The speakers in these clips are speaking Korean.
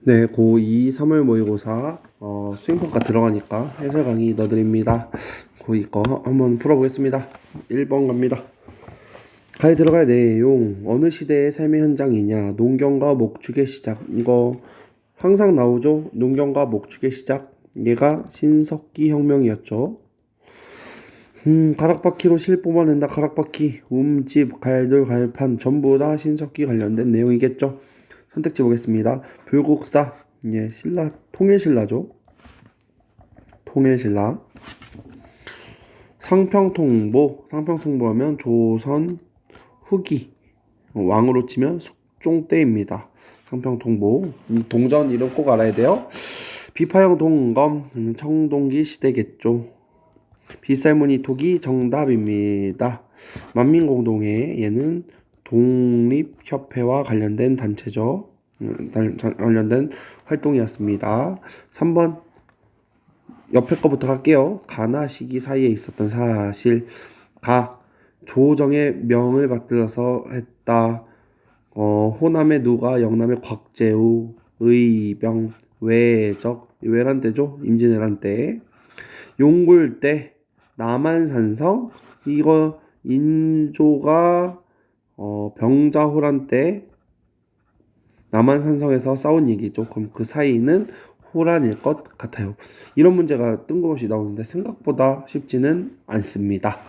네, 고2 3월 모의고사 수행평가 들어가니까 해설 강의 넣어드립니다. 고2 거 한번 풀어보겠습니다. 1번 갑니다. 가에 들어갈 내용, 어느 시대의 삶의 현장이냐, 농경과 목축의 시작. 이거 항상 나오죠. 농경과 목축의 시작. 얘가 신석기 혁명이었죠. 가락바퀴로 실 뽑아낸다. 가락바퀴, 집, 갈돌, 갈판 전부 다 신석기 관련된 내용이겠죠. 선택지 보겠습니다. 불국사, 예, 신라, 통일신라죠. 통일신라. 상평통보, 상평통보하면 조선 후기, 왕으로 치면 숙종 때입니다. 상평통보. 동전 이름 꼭 알아야 돼요. 비파형 동검, 청동기 시대겠죠. 빗살무늬 토기 정답입니다. 만민공동회, 얘는 독립협회와 관련된 단체죠. 관련된 활동이었습니다. 3번 옆에 거부터 갈게요. 가나 시기 사이에 있었던 사실. 조정의 명을 받들어서 했다. 호남의 누가, 영남의 곽재우, 의병, 외적, 외란 때죠. 임진왜란 때. 용굴 때, 남한산성, 이거 인조가 병자호란 때 남한산성에서 싸운 얘기죠. 그럼 그 사이는 호란일 것 같아요. 이런 문제가 뜬금없이 나오는데 생각보다 쉽지는 않습니다.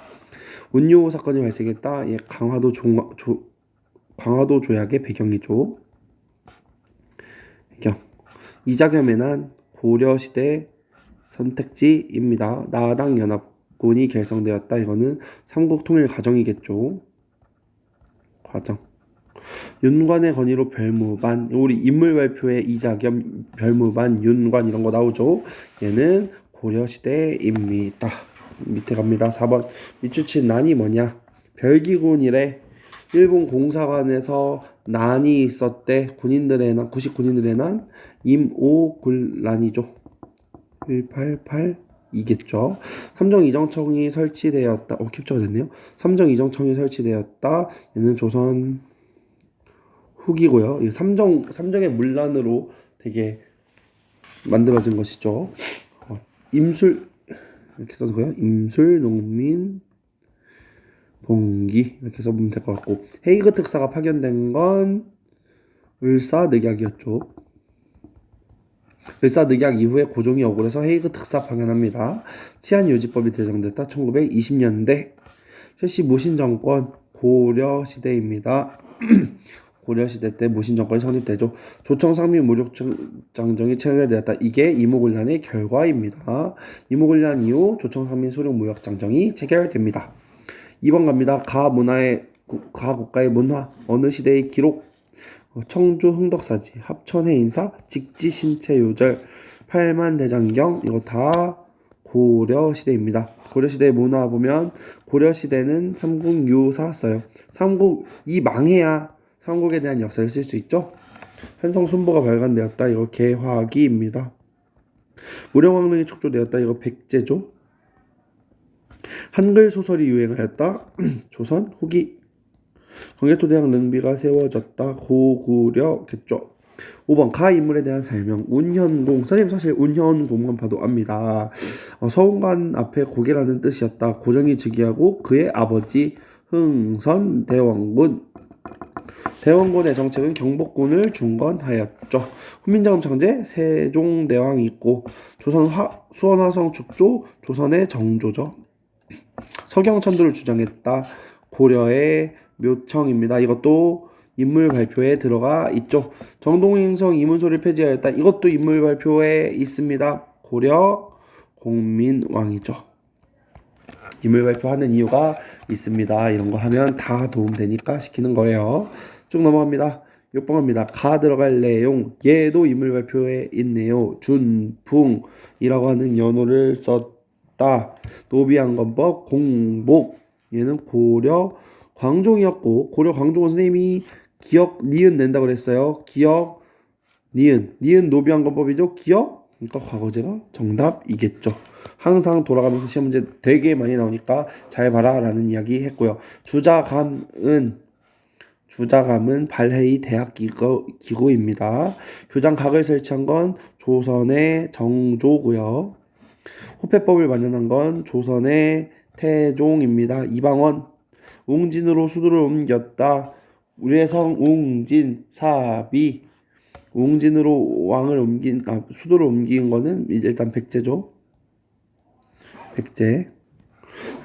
운요 사건이 발생했다. 예, 강화도 조약의 배경이죠. 배경. 이자겸의 난 고려시대 선택지입니다. 나당 연합군이 결성되었다. 이거는 삼국통일 과정이겠죠. 과정. 윤관의 건의로 별무반, 우리 인물 발표에 이자겸, 별무반, 윤관 이런 거 나오죠. 얘는 고려시대입니다. 밑에 갑니다. 4번. 미추친 난이 뭐냐? 별기군이래. 일본 공사관에서 난이 있었대. 군인들의 난, 99군인들의 난, 임오굴난이죠. 188이겠죠. 삼정이정청이 설치되었다. 캡처가 됐네요. 삼정이정청이 설치되었다. 얘는 조선 후기고요. 이 삼정의 문란으로 되게 만들어진 것이죠. 임술 이렇게 써도고요. 임술 농민 봉기 이렇게 써보면 될 것 같고, 헤이그 특사가 파견된 건 을사늑약이었죠. 을사늑약 이후에 고종이 억울해서 헤이그 특사 파견합니다. 치안유지법이 제정됐다. 1920년대. 최씨 무신정권 고려시대입니다. 고려시대 때 무신정권이 성립되죠. 조청상민 무력장정이 체결되었다. 이게 이모군란의 결과입니다. 이모군란 이후 조청상민 소령무역장정이 체결됩니다. 2번 갑니다. 가국가의 문화, 어느 시대의 기록, 청주 흥덕사지, 합천해인사, 직지심체요절, 팔만대장경, 이거 다 고려시대입니다. 고려시대 문화 보면 고려시대는 삼국유사 써요. 삼국이 망해야 삼국에 대한 역사를 쓸 수 있죠. 한성순보가 발간되었다. 이거 개화기입니다. 무령왕릉이 촉조되었다. 이거 백제죠. 한글 소설이 유행하였다. 조선 후기. 광개토대왕 능비가 세워졌다. 고구려겠죠. 5번 가 인물에 대한 설명. 운현공. 선생님 사실 운현공만 봐도 압니다. 서운관 앞에 고개라는 뜻이었다. 고정이 즉위하고 그의 아버지 흥선대원군. 대원군의 정책은 경복군을 중건하였죠. 훈민정음 창제 세종대왕이 있고, 조선 수원화성 축조 조선의 정조죠. 서경천도를 주장했다. 고려의 묘청입니다. 이것도 인물 발표에 들어가 있죠. 정동행성 이문소를 폐지하였다. 이것도 인물 발표에 있습니다. 고려 공민왕이죠. 인물 발표하는 이유가 있습니다. 이런 거 하면 다 도움되니까 시키는 거예요. 쭉 넘어갑니다. 6번 갑니다. 가 들어갈 내용. 얘도 인물 발표에 있네요. 준풍이라고 하는 연호를 썼다. 노비안건법 공복. 얘는 고려 광종이었고, 고려 광종은 선생님이 기억 니은 낸다 그랬어요. 기억 니은 노비안건법이죠. 기억, 그러니까 과거제가 정답이겠죠. 항상 돌아가면서 시험 문제 되게 많이 나오니까 잘 봐라 라는 이야기 했고요. 주자감은 주자감은 발해의 기구입니다. 규장각을 설치한 건 조선의 정조고요. 호패법을 마련한 건 조선의 태종입니다. 이방원 웅진으로 수도를 옮겼다. 우리의 성 웅진 사비 웅진으로 수도를 옮긴 거는 일단 백제죠. 백제.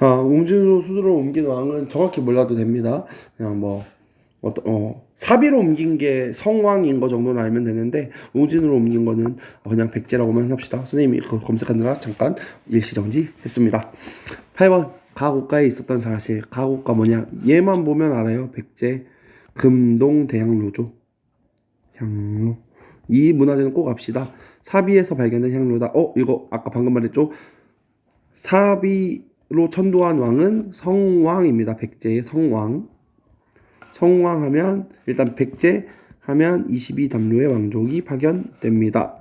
웅진으로 수도를 옮긴 왕은 정확히 몰라도 됩니다. 그냥 사비로 옮긴 게 성왕인 거 정도는 알면 되는데 웅진으로 옮긴 거는 그냥 백제라고만 합시다. 선생님이 그거 검색하느라 잠깐 일시정지 했습니다. 8번 가국가에 있었던 사실. 가국가 뭐냐? 얘만 보면 알아요. 백제 금동대향로죠. 향로. 이 문화재는 꼭 압시다. 사비에서 발견된 향로다. 이거 아까 방금 말했죠. 사비로 천도한 왕은 성왕입니다. 백제의 성왕. 성왕하면 일단 백제 하면 22담로의 왕족이 파견됩니다.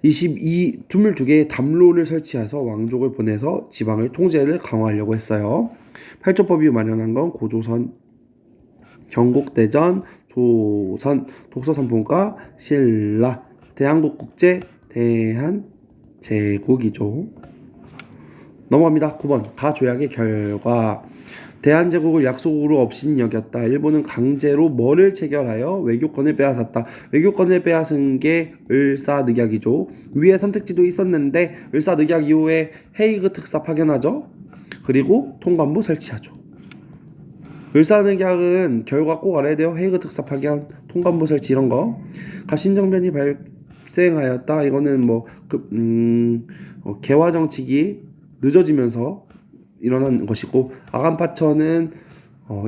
22개의 담로를 설치해서 왕족을 보내서 지방을 통제를 강화하려고 했어요. 팔조법이 마련한 건 고조선, 경국대전, 조선, 독서선본과 신라, 대한국국제, 대한제국이죠. 넘어갑니다. 9번 가조약의 결과. 대한제국을 약속으로 없인 여겼다. 일본은 강제로 뭐를 체결하여 외교권을 빼앗았다. 외교권을 빼앗은 게 을사늑약이죠. 위에 선택지도 있었는데 을사늑약 이후에 헤이그 특사 파견하죠. 그리고 통관부 설치하죠. 을사늑약은 결과 꼭 알아야 돼요. 헤이그 특사 파견, 통관부 설치 이런 거. 갑신정변이 발생하였다. 이거는 개화 정치기 늦어지면서 일어난 것이고, 아간파천은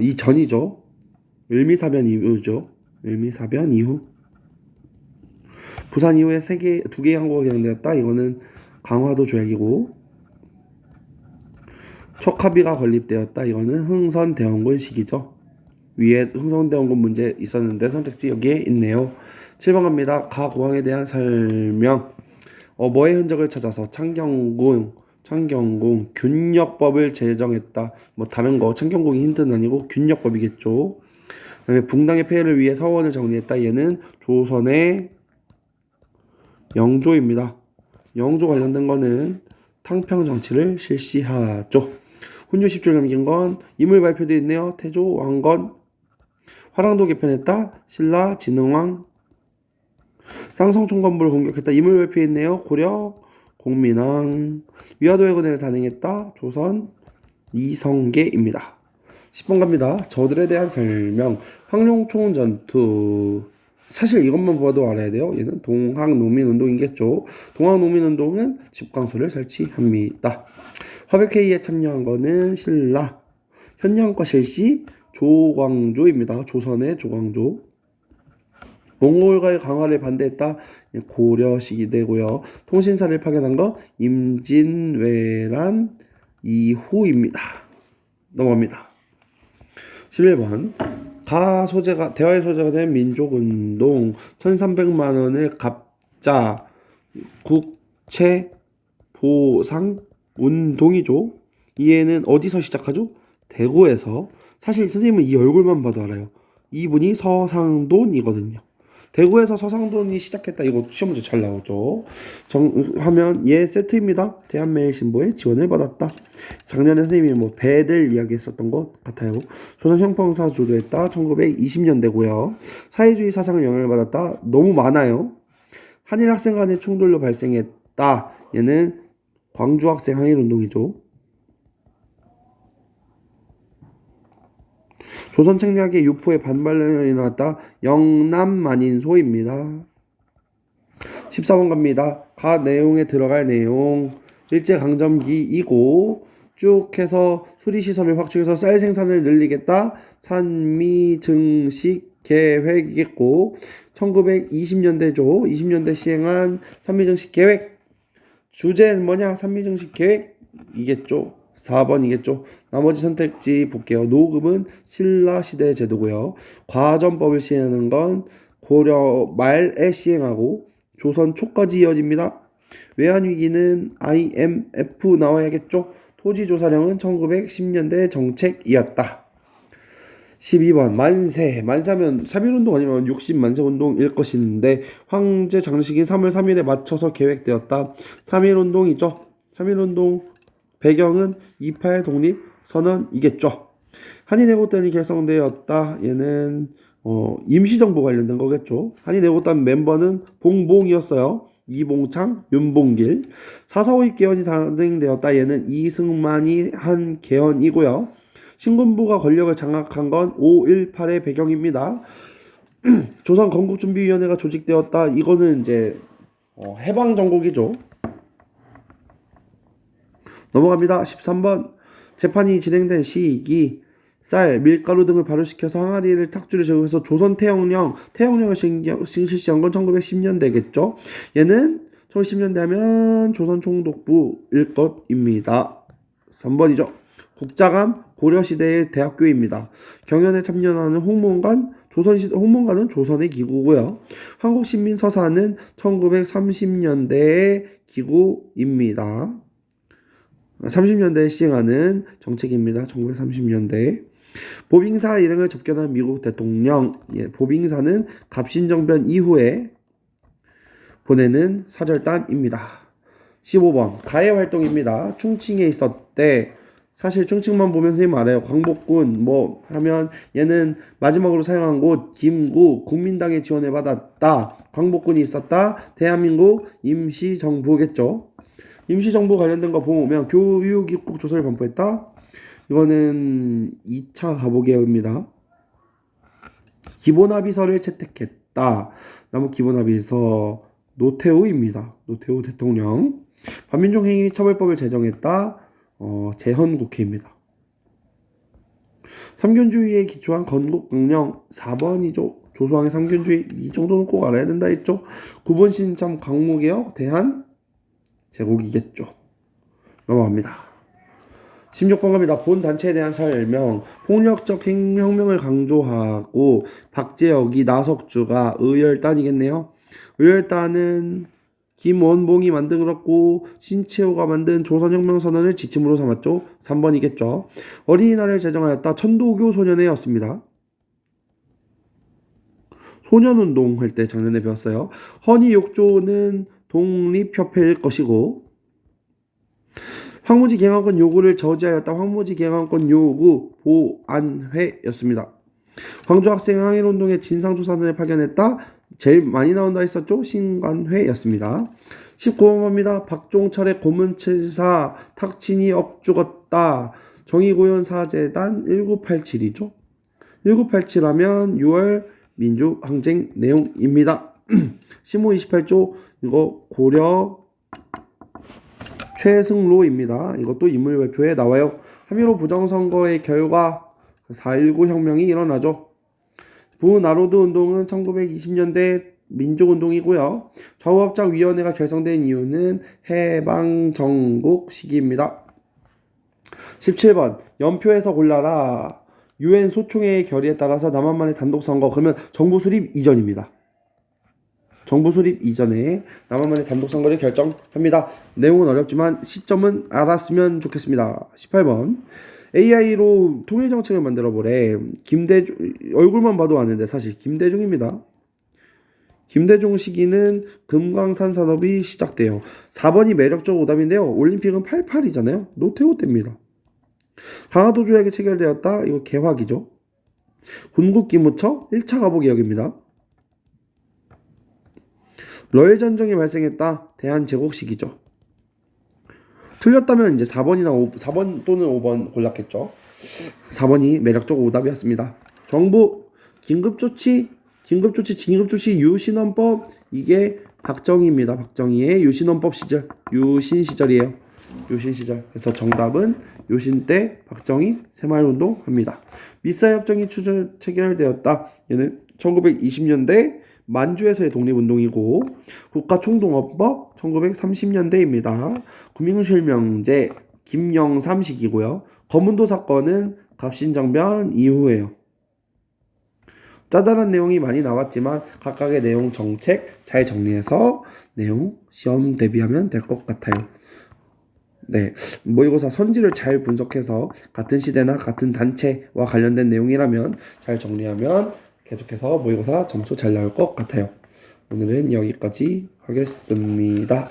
이전이죠. 을미사변 이후죠. 을미사변 이후. 부산 이후에 2개의 항구가 개정되었다. 이거는 강화도 조약이고, 촉합의가 건립되었다. 이거는 흥선대원군 시기죠. 위에 흥선대원군 문제 있었는데 선택지 여기에 있네요. 7번 갑니다. 가고항에 대한 설명. 뭐의 흔적을 찾아서 창경궁 균역법을 제정했다. 다른 거 창경궁이 힌트는 아니고 균역법이겠죠. 그다음에 붕당의 폐해를 위해 서원을 정리했다. 얘는 조선의 영조입니다. 영조 관련된 거는 탕평 정치를 실시하죠. 훈유 10조 남긴 건 인물 발표되어 있네요. 태조 왕건, 화랑도 개편했다. 신라 진흥왕, 쌍성총관부를 공격했다. 인물 발표해 있네요. 고려 공민왕, 위화도 해군을 단행했다. 조선 이성계입니다. 10번 갑니다. 저들에 대한 설명. 황룡총 전투. 사실 이것만 봐도 알아야 돼요. 얘는 동학농민운동이겠죠. 동학농민운동은 집광소를 설치합니다. 화백회의에 참여한 거는 신라. 현량과 실시 조광조입니다. 조선의 조광조. 몽골과의 강화를 반대했다. 고려식이 되고요. 통신사를 파견한 거 임진왜란 이후입니다. 넘어갑니다. 11번 대화의 소재가 된 민족운동 1300만 원을 갚자 국채 보상 운동이죠. 이해는 어디서 시작하죠? 대구에서. 사실 선생님은 이 얼굴만 봐도 알아요. 이분이 서상돈이거든요. 대구에서 서상돈이 시작했다. 이거 시험 문제 잘 나오죠. 하면 얘 세트입니다. 대한매일신보에 지원을 받았다. 작년에 선생님이 배들 이야기했었던 것 같아요. 조선 형평사주를 했다. 1920년대고요. 사회주의 사상을 영향을 받았다. 너무 많아요. 한일 학생 간의 충돌로 발생했다. 얘는 광주 학생 항일운동이죠. 조선 책략의 유포에 반발이 일어났다. 영남만인소입니다. 14번 갑니다. 가 내용에 들어갈 내용. 일제강점기이고 쭉 해서 수리시설을 확충해서 쌀 생산을 늘리겠다. 산미증식 계획이겠고 1920년대죠. 20년대 시행한 산미증식 계획. 주제는 뭐냐? 산미증식 계획이겠죠. 4번이겠죠. 나머지 선택지 볼게요. 노급은 신라시대 제도고요. 과전법을 시행하는 건 고려 말에 시행하고 조선 초까지 이어집니다. 외환위기는 IMF 나와야겠죠. 토지조사령은 1910년대 정책이었다. 12번 만세. 만세하면 3.1운동 아니면 60만세운동일 것인데 황제 장식이 3월 3일에 맞춰서 계획되었다. 3.1운동이죠. 3.1운동 배경은 28 독립선언이겠죠. 한인애국단이 결성되었다. 얘는 임시정부 관련된 거겠죠. 한인애국단 멤버는 봉봉이었어요. 이봉창, 윤봉길. 4.4.5 개헌이 단행되었다. 얘는 이승만이 한 개헌이고요. 신군부가 권력을 장악한 건 5.18의 배경입니다. 조선 건국준비위원회가 조직되었다. 이거는 이제 해방정국이죠. 넘어갑니다. 13번 재판이 진행된 시기 쌀, 밀가루 등을 발효시켜서 항아리를 탁주를 제공해서 조선 태영령을 실시한 건 1910년대겠죠. 얘는 1910년대 하면 조선 총독부일 것입니다. 3번이죠. 국자감 고려시대의 대학교입니다. 경연에 참여하는 홍문관은 조선의 기구고요. 한국신민서사는 1930년대의 기구입니다. 30년대에 시행하는 정책입니다. 1930년대. 보빙사 일행을 접견한 미국 대통령. 보빙사는 갑신정변 이후에 보내는 사절단입니다. 15번 가해 활동입니다. 충칭에 있었대. 사실 충칭만 보면 선생님 알아요. 광복군 하면 얘는 마지막으로 사용한 곳 김구 국민당의 지원을 받았다. 광복군이 있었다. 대한민국 임시정부겠죠. 임시정부 관련된 거 보면 교육입국 조서를 반포했다. 이거는 2차 가보개혁입니다. 기본합의서를 채택했다. 남북 기본합의서 노태우입니다. 노태우 대통령. 반민족행위 처벌법을 제정했다. 재헌국회입니다. 삼균주의에 기초한 건국강령 4번이죠. 조소왕의 삼균주의 이 정도는 꼭 알아야 된다 했죠. 9번 신참 강무개혁 대한 제국이겠죠. 넘어갑니다. 16번 갑니다. 본 단체에 대한 설명. 폭력적 혁명을 강조하고 박재혁이 나석주가 의열단이겠네요. 의열단은 김원봉이 만들었고 신채호가 만든 조선혁명선언을 지침으로 삼았죠. 3번이겠죠. 어린이날을 제정하였다. 천도교 소년회였습니다. 소년운동 할 때 작년에 배웠어요. 헌의욕조는 독립협회일 것이고 황무지 개항권 요구를 저지하였다. 황무지 개항권 요구 보안회였습니다. 광주 학생 항일운동의 진상조사단을 파견했다. 제일 많이 나온다 했었죠. 신관회였습니다. 19번입니다. 박종철의 고문치사 탁친이 억죽었다. 정의고연사재단 1987이죠. 1987하면 6월 민주항쟁 내용입니다. 시모 28조 이거 고려 최승로입니다. 이것도 인물발표에 나와요. 3.15 부정선거의 결과 4.19 혁명이 일어나죠. 부나로드 운동은 1920년대 민족운동이고요. 좌우합작위원회가 결성된 이유는 해방정국 시기입니다. 17번 연표에서 골라라. UN 소총회의 결의에 따라서 남한만의 단독선거. 그러면 정부 수립 이전입니다. 정부 수립 이전에 남한만의 단독선거를 결정합니다. 내용은 어렵지만 시점은 알았으면 좋겠습니다. 18번 AI로 통일정책을 만들어보래. 김대중 얼굴만 봐도 아는데 사실 김대중입니다. 김대중 시기는 금강산 산업이 시작돼요. 4번이 매력적 오답인데요. 올림픽은 88이잖아요. 노태우 때입니다. 강화도 조약이 체결되었다. 이거 개화기죠. 군국기무처 1차 가보개혁입니다. 러일전쟁이 발생했다. 대한제국 시기죠. 틀렸다면 이제 4번 또는 5번 골랐겠죠. 4번이 매력적 오답이었습니다. 정부 긴급조치 유신헌법 이게 박정희입니다. 박정희의 유신헌법 시절 유신 시절이에요. 유신 시절. 그래서 정답은 유신 때 박정희 새마을운동 합니다. 미사협정이 체결되었다. 얘는 1920년대 만주에서의 독립운동이고 국가총동원법 1930년대입니다. 구민실명제 김영삼 시기고요. 검은도 사건은 갑신정변 이후에요. 짜잘한 내용이 많이 나왔지만 각각의 내용 정책 잘 정리해서 내용 시험 대비하면 될 것 같아요. 네, 모의고사 선지를 잘 분석해서 같은 시대나 같은 단체와 관련된 내용이라면 잘 정리하면 계속해서 모의고사 점수 잘 나올 것 같아요. 오늘은 여기까지 하겠습니다.